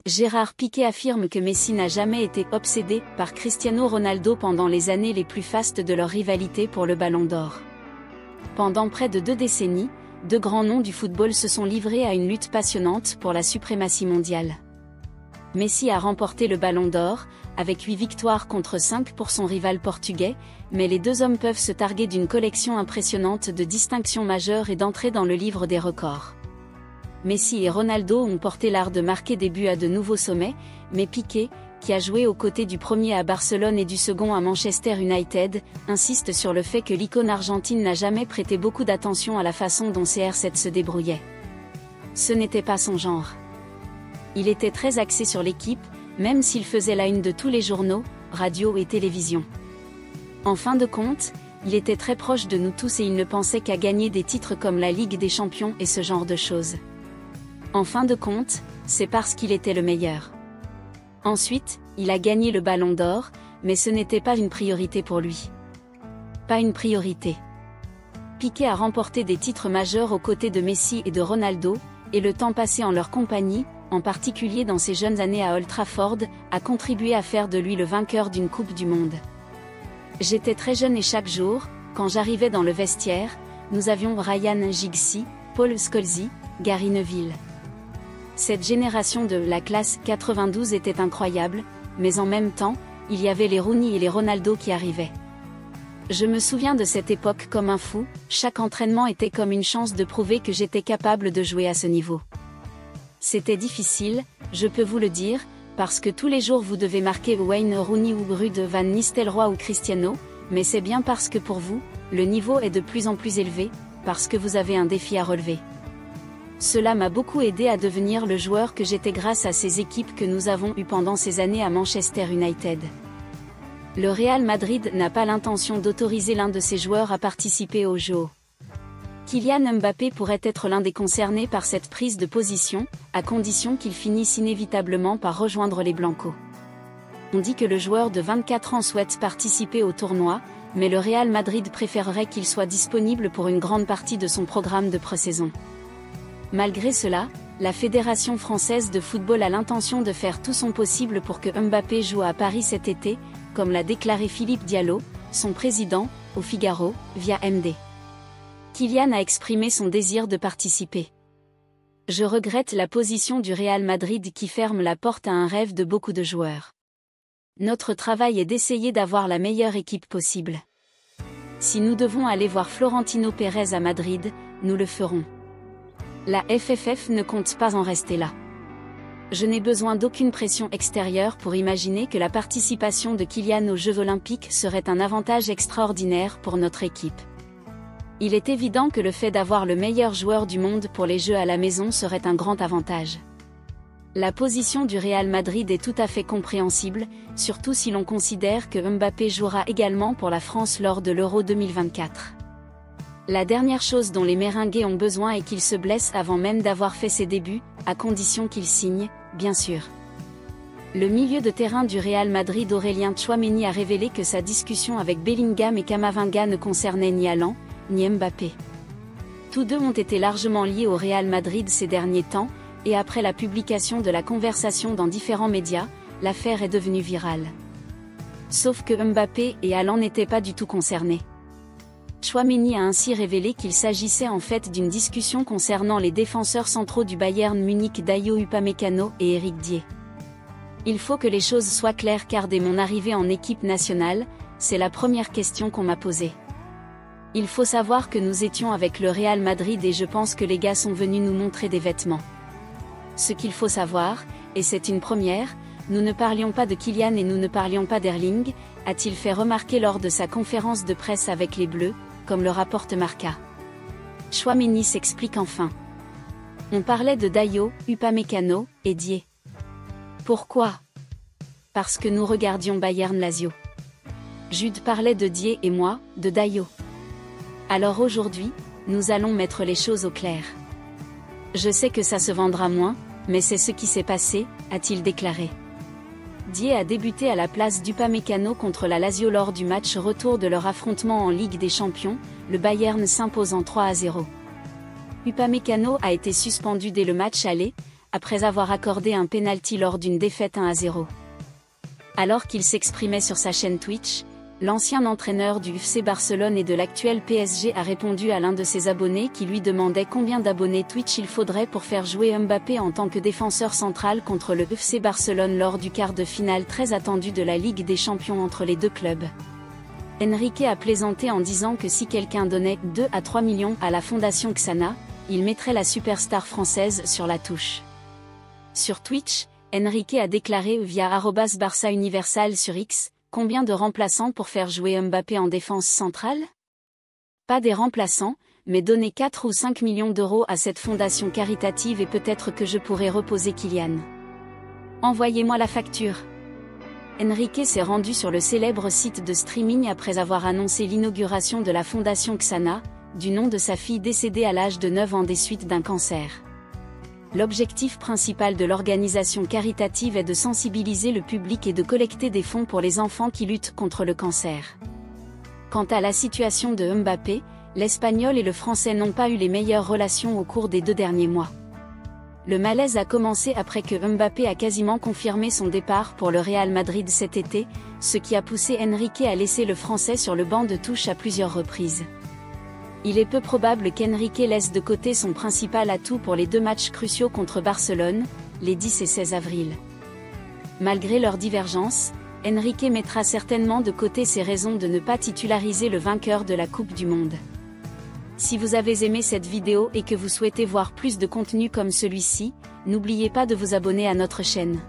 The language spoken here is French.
Gérard Piqué affirme que Messi n'a jamais été obsédé par Cristiano Ronaldo pendant les années les plus fastes de leur rivalité pour le Ballon d'Or. Pendant près de 2 décennies, 2 grands noms du football se sont livrés à une lutte passionnante pour la suprématie mondiale. Messi a remporté le Ballon d'Or, avec 8 victoires contre 5 pour son rival portugais, mais les 2 hommes peuvent se targuer d'une collection impressionnante de distinctions majeures et d'entrer dans le livre des records. Messi et Ronaldo ont porté l'art de marquer des buts à de nouveaux sommets, mais Piqué, qui a joué aux côtés du premier à Barcelone et du second à Manchester United, insiste sur le fait que l'icône argentine n'a jamais prêté beaucoup d'attention à la façon dont CR7 se débrouillait. Ce n'était pas son genre. Il était très axé sur l'équipe, même s'il faisait la une de tous les journaux, radio et télévision. En fin de compte, il était très proche de nous tous et il ne pensait qu'à gagner des titres comme la Ligue des Champions et ce genre de choses. En fin de compte, c'est parce qu'il était le meilleur. Ensuite, il a gagné le Ballon d'Or, mais ce n'était pas une priorité pour lui. Pas une priorité. Piqué a remporté des titres majeurs aux côtés de Messi et de Ronaldo, et le temps passé en leur compagnie, en particulier dans ses jeunes années à Old Trafford, a contribué à faire de lui le vainqueur d'une Coupe du Monde. J'étais très jeune et chaque jour, quand j'arrivais dans le vestiaire, nous avions Ryan Giggs, Paul Scholes, Gary Neville. Cette génération de la classe 92 était incroyable, mais en même temps, il y avait les Rooney et les Ronaldo qui arrivaient. Je me souviens de cette époque comme un fou, chaque entraînement était comme une chance de prouver que j'étais capable de jouer à ce niveau. C'était difficile, je peux vous le dire, parce que tous les jours vous devez marquer Wayne Rooney ou Ruud van Nistelrooy ou Cristiano, mais c'est bien parce que pour vous, le niveau est de plus en plus élevé, parce que vous avez un défi à relever. Cela m'a beaucoup aidé à devenir le joueur que j'étais grâce à ces équipes que nous avons eues pendant ces années à Manchester United. Le Real Madrid n'a pas l'intention d'autoriser l'un de ses joueurs à participer aux Jeux. Kylian Mbappé pourrait être l'un des concernés par cette prise de position, à condition qu'il finisse inévitablement par rejoindre les Blancos. On dit que le joueur de 24 ans souhaite participer au tournoi, mais le Real Madrid préférerait qu'il soit disponible pour une grande partie de son programme de pré-saison. Malgré cela, la Fédération française de football a l'intention de faire tout son possible pour que Mbappé joue à Paris cet été, comme l'a déclaré Philippe Diallo, son président, au Figaro, via MD. Kylian a exprimé son désir de participer. Je regrette la position du Real Madrid qui ferme la porte à un rêve de beaucoup de joueurs. Notre travail est d'essayer d'avoir la meilleure équipe possible. Si nous devons aller voir Florentino Pérez à Madrid, nous le ferons. La FFF ne compte pas en rester là. Je n'ai besoin d'aucune pression extérieure pour imaginer que la participation de Kylian aux Jeux Olympiques serait un avantage extraordinaire pour notre équipe. Il est évident que le fait d'avoir le meilleur joueur du monde pour les Jeux à la maison serait un grand avantage. La position du Real Madrid est tout à fait compréhensible, surtout si l'on considère que Mbappé jouera également pour la France lors de l'Euro 2024. La dernière chose dont les Merengues ont besoin est qu'il se blesse avant même d'avoir fait ses débuts, à condition qu'il signe, bien sûr. Le milieu de terrain du Real Madrid Aurélien Tchouaméni a révélé que sa discussion avec Bellingham et Camavinga ne concernait ni Haaland, ni Mbappé. Tous deux ont été largement liés au Real Madrid ces derniers temps, et après la publication de la conversation dans différents médias, l'affaire est devenue virale. Sauf que Mbappé et Haaland n'étaient pas du tout concernés. Tchouaméni a ainsi révélé qu'il s'agissait en fait d'une discussion concernant les défenseurs centraux du Bayern Munich Dayo Upamecano et Eric Dier. Il faut que les choses soient claires car dès mon arrivée en équipe nationale, c'est la première question qu'on m'a posée. Il faut savoir que nous étions avec le Real Madrid et je pense que les gars sont venus nous montrer des vêtements. Ce qu'il faut savoir, et c'est une première, nous ne parlions pas de Kylian et nous ne parlions pas d'Erling, a-t-il fait remarquer lors de sa conférence de presse avec les Bleus, comme le rapporte Marca. Tchouaméni s'explique enfin. On parlait de Dayo, Upamecano, et Dier. Pourquoi? Parce que nous regardions Bayern Lazio. Jude parlait de Dier et moi, de Dayo. Alors aujourd'hui, nous allons mettre les choses au clair. Je sais que ça se vendra moins, mais c'est ce qui s'est passé, a-t-il déclaré. Dier a débuté à la place d'Upamecano contre la Lazio lors du match retour de leur affrontement en Ligue des Champions, le Bayern s'imposant 3-0. Upamecano a été suspendu dès le match aller, après avoir accordé un penalty lors d'une défaite 1-0. Alors qu'il s'exprimait sur sa chaîne Twitch, l'ancien entraîneur du FC Barcelone et de l'actuel PSG a répondu à l'un de ses abonnés qui lui demandait combien d'abonnés Twitch il faudrait pour faire jouer Mbappé en tant que défenseur central contre le FC Barcelone lors du quart de finale très attendu de la Ligue des Champions entre les deux clubs. Enrique a plaisanté en disant que si quelqu'un donnait 2 à 3 millions à la Fondation Xana, il mettrait la superstar française sur la touche. Sur Twitch, Enrique a déclaré via @BarçaUniversal sur X, combien de remplaçants pour faire jouer Mbappé en défense centrale? Pas des remplaçants, mais donner 4 ou 5 millions d'euros à cette fondation caritative et peut-être que je pourrai reposer Kylian. Envoyez-moi la facture. Enrique s'est rendu sur le célèbre site de streaming après avoir annoncé l'inauguration de la fondation Xana, du nom de sa fille décédée à l'âge de 9 ans des suites d'un cancer. L'objectif principal de l'organisation caritative est de sensibiliser le public et de collecter des fonds pour les enfants qui luttent contre le cancer. Quant à la situation de Mbappé, l'Espagnol et le Français n'ont pas eu les meilleures relations au cours des 2 derniers mois. Le malaise a commencé après que Mbappé a quasiment confirmé son départ pour le Real Madrid cet été, ce qui a poussé Enrique à laisser le Français sur le banc de touche à plusieurs reprises. Il est peu probable qu'Enrique laisse de côté son principal atout pour les 2 matchs cruciaux contre Barcelone, les 10 et 16 avril. Malgré leurs divergences, Enrique mettra certainement de côté ses raisons de ne pas titulariser le vainqueur de la Coupe du Monde. Si vous avez aimé cette vidéo et que vous souhaitez voir plus de contenu comme celui-ci, n'oubliez pas de vous abonner à notre chaîne.